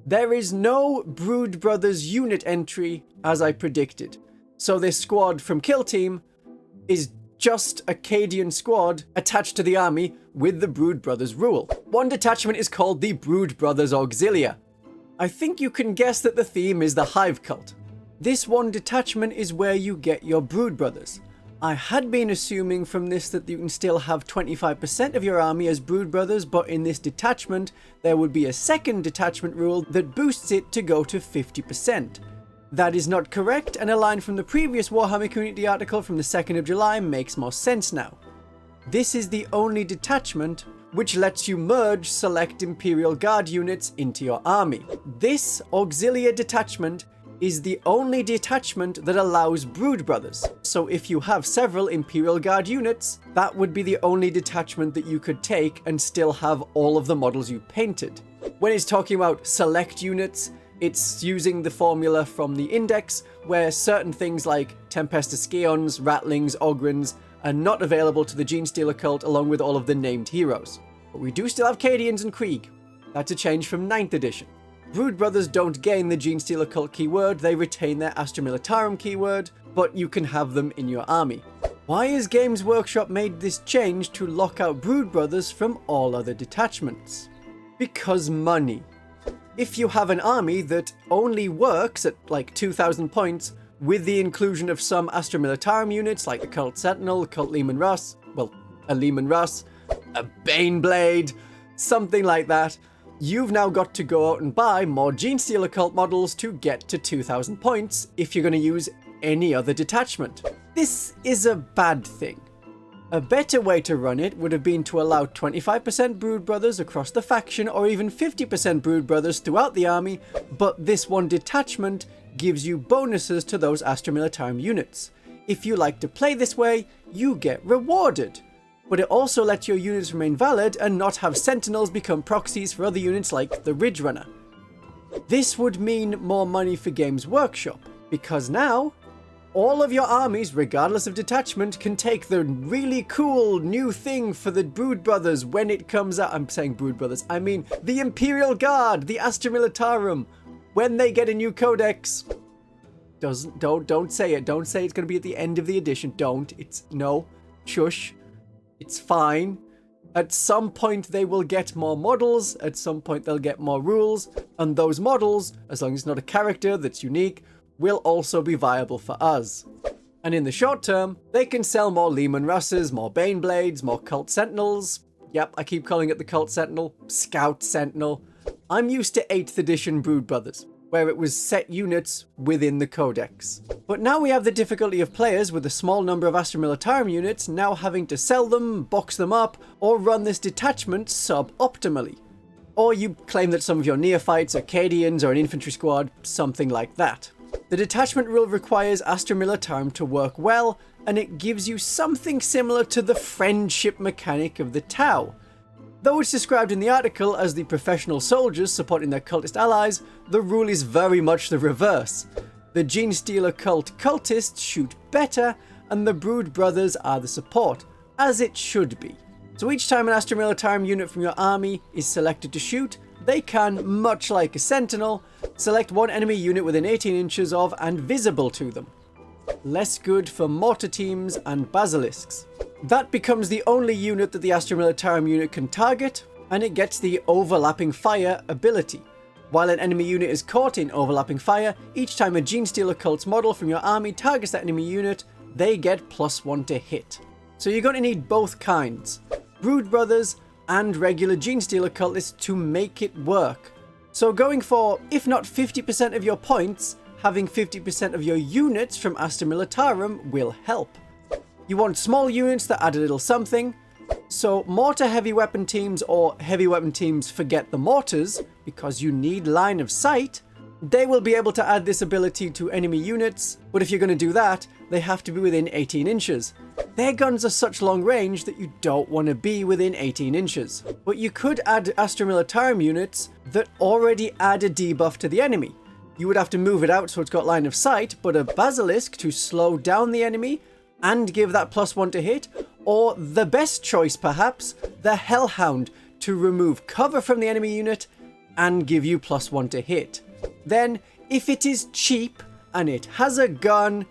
There is no Brood Brothers unit entry as I predicted. So this squad from Kill Team is just a Cadian squad attached to the army with the Brood Brothers rule. One detachment is called the Brood Brothers Auxilia. I think you can guess that the theme is the Hive Cult. This one detachment is where you get your Brood Brothers. I had been assuming from this that you can still have 25% of your army as Brood Brothers, but in this detachment there would be a second detachment rule that boosts it to go to 50%. That is not correct, and a line from the previous Warhammer Community article from the 2nd of July makes more sense now. This is the only detachment which lets you merge select Imperial Guard units into your army. This Auxilia detachment is the only detachment that allows Brood Brothers. So if you have several Imperial Guard units, that would be the only detachment that you could take and still have all of the models you painted. When it's talking about select units, it's using the formula from the index, where certain things like Tempestus Scions, Rattlings, Ogrins are not available to the Genestealer cult along with all of the named heroes. But we do still have Cadians and Krieg. That's a change from 9th edition. Brood Brothers don't gain the Genestealer cult keyword, they retain their Astra Militarum keyword, but you can have them in your army. Why has Games Workshop made this change to lock out Brood Brothers from all other detachments? Because money. If you have an army that only works at like 2,000 points with the inclusion of some Astra Militarum units like the Cult Sentinel, Cult Leman Russ, well, a Leman Russ, a Baneblade, something like that, you've now got to go out and buy more Genestealer cult models to get to 2,000 points if you're going to use any other detachment. This is a bad thing. A better way to run it would have been to allow 25% Brood Brothers across the faction or even 50% Brood Brothers throughout the army, but this one detachment gives you bonuses to those Astra Militarum units. If you like to play this way, you get rewarded. But it also lets your units remain valid and not have Sentinels become proxies for other units like the Ridge Runner. This would mean more money for Games Workshop, because now all of your armies, regardless of detachment, can take the really cool new thing for the Brood Brothers when it comes out. I'm saying Brood Brothers, I mean the Imperial Guard, the Astra Militarum, when they get a new codex. Don't say it. Don't say it's going to be at the end of the edition. No. Shush. It's fine. At some point they will get more models, at some point they'll get more rules, and those models, as long as it's not a character that's unique, will also be viable for us. And in the short term, they can sell more Leman Russes, more Baneblades, more Cult Sentinels. Yep, I keep calling it the Cult Sentinel. Scout Sentinel. I'm used to 8th edition Brood Brothers, where it was set units within the codex. But now we have the difficulty of players with a small number of Astra Militarum units now having to sell them, box them up, or run this detachment sub-optimally. Or you claim that some of your neophytes are Cadians or an infantry squad, something like that. The detachment rule requires Astra Militarum to work well, and it gives you something similar to the friendship mechanic of the Tau. Though it's described in the article as the professional soldiers supporting their cultist allies, the rule is very much the reverse. The Genestealer cult cultists shoot better, and the Brood Brothers are the support, as it should be. So each time an Astra Militarum unit from your army is selected to shoot, they can, much like a Sentinel, select one enemy unit within 18 inches of and visible to them. Less good for mortar teams and basilisks. That becomes the only unit that the Astra Militarum unit can target, and it gets the overlapping fire ability. While an enemy unit is caught in overlapping fire, each time a Genestealer cult's model from your army targets that enemy unit, they get +1 to hit. So you're going to need both kinds, Brood Brothers and regular Genestealer cultists, to make it work. So going for, if not 50% of your points, having 50% of your units from Astra Militarum will help. You want small units that add a little something, so mortar heavy weapon teams or heavy weapon teams forget the mortars, because you need line of sight, they will be able to add this ability to enemy units, but if you're going to do that, they have to be within 18 inches. Their guns are such long range that you don't want to be within 18 inches. But you could add Astra Militarum units that already add a debuff to the enemy. You would have to move it out so it's got line of sight, but a Basilisk to slow down the enemy and give that +1 to hit, or the best choice perhaps, the Hellhound to remove cover from the enemy unit and give you +1 to hit. Then, if it is cheap and it has a gun,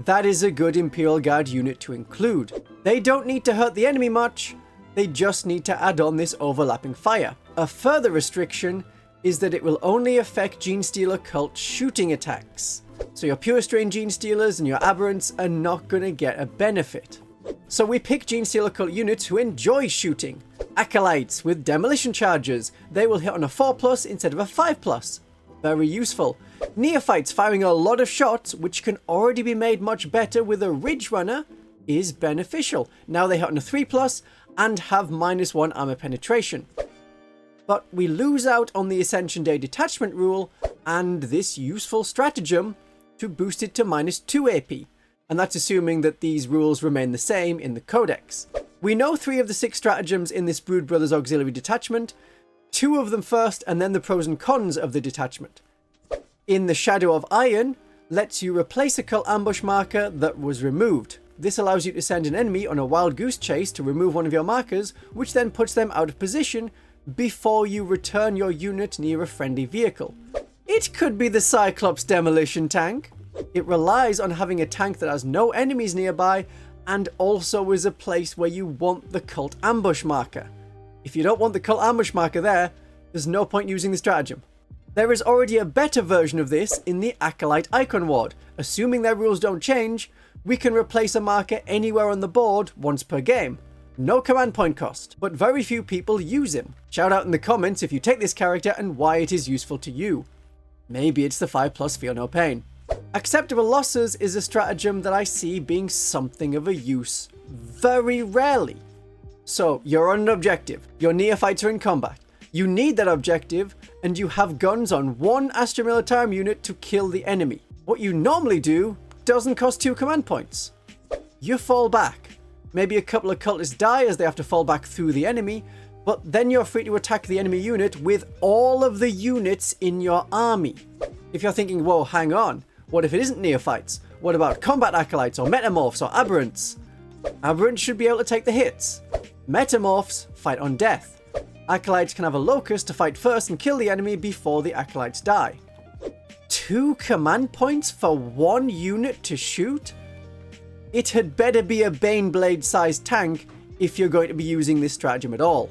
that is a good Imperial Guard unit to include. They don't need to hurt the enemy much, they just need to add on this overlapping fire. A further restriction is that it will only affect Genestealer cult shooting attacks. So your Pure Strain Genestealers and your Aberrants are not going to get a benefit. So we pick Genestealer cult units who enjoy shooting. Acolytes with demolition charges. They will hit on a 4+ instead of a 5+. Very useful. Neophytes firing a lot of shots, which can already be made much better with a Ridge Runner, is beneficial. Now they hit on a 3+ and have -1 armor penetration. But we lose out on the Ascension Day Detachment rule and this useful stratagem to boost it to -2 AP. And that's assuming that these rules remain the same in the codex. We know 3 of the 6 stratagems in this Brood Brothers Auxiliary detachment, 2 of them first and then the pros and cons of the detachment. In the Shadow of Iron, lets you replace a cult ambush marker that was removed. This allows you to send an enemy on a wild goose chase to remove one of your markers, which then puts them out of position before you return your unit near a friendly vehicle. It could be the Cyclops demolition tank. It relies on having a tank that has no enemies nearby and also is a place where you want the cult ambush marker. If you don't want the cult ambush marker there, there's no point using the stratagem. There is already a better version of this in the Acolyte Icon Ward. Assuming their rules don't change, we can replace a marker anywhere on the board once per game. No command point cost, but very few people use him. Shout out in the comments if you take this character and why it is useful to you. Maybe it's the 5+ Feel No Pain. Acceptable Losses is a stratagem that I see being something of a use very rarely. So you're on an objective, your neophytes are in combat, you need that objective, and you have guns on one Astra Militarum unit to kill the enemy. What you normally do doesn't cost 2 command points. You fall back. Maybe a couple of cultists die as they have to fall back through the enemy, but then you're free to attack the enemy unit with all of the units in your army. If you're thinking, whoa, hang on, what if it isn't neophytes? What about combat acolytes or metamorphs or aberrants? Aberrants should be able to take the hits. Metamorphs fight on death. Acolytes can have a locust to fight first and kill the enemy before the acolytes die. 2 command points for 1 unit to shoot? It had better be a Baneblade sized tank if you're going to be using this stratagem at all.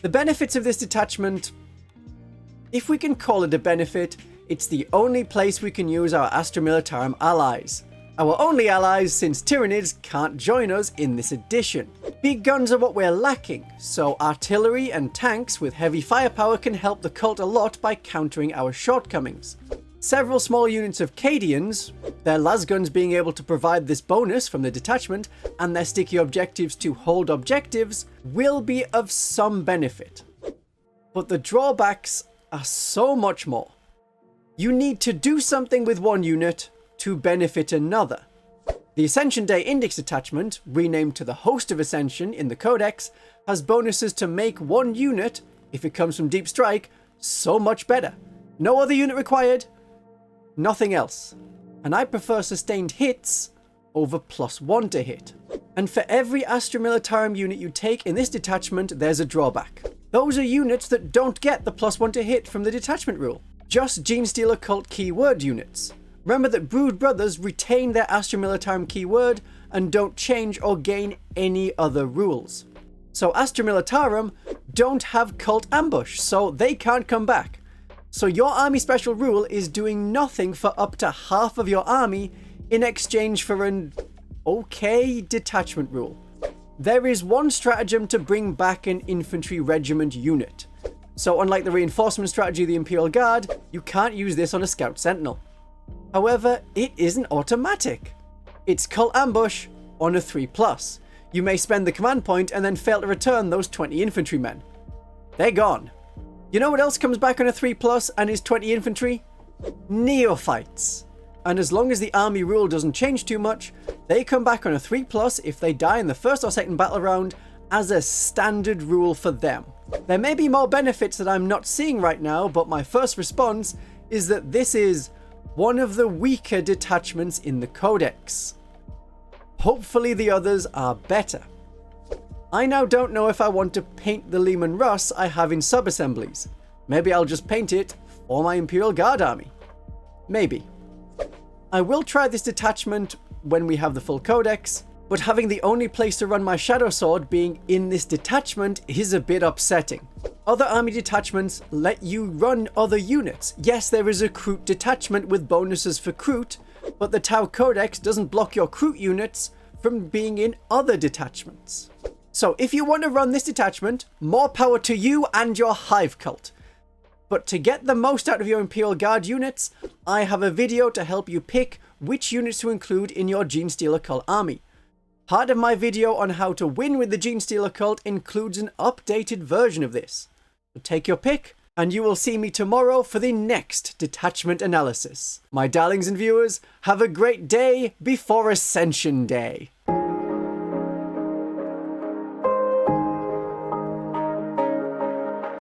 The benefits of this detachment, if we can call it a benefit, it's the only place we can use our Astra Militarum allies. Our only allies since Tyranids can't join us in this edition. Big guns are what we're lacking, so artillery and tanks with heavy firepower can help the cult a lot by countering our shortcomings. Several small units of Cadians, their lasguns being able to provide this bonus from the detachment, and their sticky objectives to hold objectives, will be of some benefit. But the drawbacks are so much more. You need to do something with one unit to benefit another. The Ascension Day Index detachment, renamed to the Host of Ascension in the Codex, has bonuses to make one unit, if it comes from Deep Strike, so much better. No other unit required, nothing else. And I prefer sustained hits over +1 to hit. And for every Astra Militarum unit you take in this detachment, there's a drawback. Those are units that don't get the +1 to hit from the detachment rule. Just Genestealer Cult keyword units. Remember that Brood Brothers retain their Astra Militarum keyword and don't change or gain any other rules. So Astra Militarum don't have Cult Ambush, so they can't come back. So your army special rule is doing nothing for up to half of your army in exchange for an okay detachment rule. There is one stratagem to bring back an infantry regiment unit. So unlike the reinforcement strategy of the Imperial Guard, you can't use this on a Scout Sentinel. However, it isn't automatic. It's Cult Ambush on a 3+. You may spend the command point and then fail to return those 20 infantrymen. They're gone. You know what else comes back on a 3+ and is 20 infantry? Neophytes. And as long as the army rule doesn't change too much, they come back on a 3+ if they die in the first or second battle round as a standard rule for them. There may be more benefits that I'm not seeing right now, but my first response is that this is one of the weaker detachments in the codex. Hopefully the others are better. I now don't know if I want to paint the Lehman Russ I have in sub-assemblies. Maybe I'll just paint it for my Imperial Guard army. Maybe. I will try this detachment when we have the full codex, but having the only place to run my Shadow Sword being in this detachment is a bit upsetting. Other army detachments let you run other units. Yes, there is a Kroot detachment with bonuses for Kroot, but the Tau Codex doesn't block your Kroot units from being in other detachments. So if you want to run this detachment, more power to you and your Hive Cult. But to get the most out of your Imperial Guard units, I have a video to help you pick which units to include in your Genestealer Cult army. Part of my video on how to win with the Genestealer Cult includes an updated version of this. So take your pick, and you will see me tomorrow for the next detachment analysis. My darlings and viewers, have a great day before Ascension Day.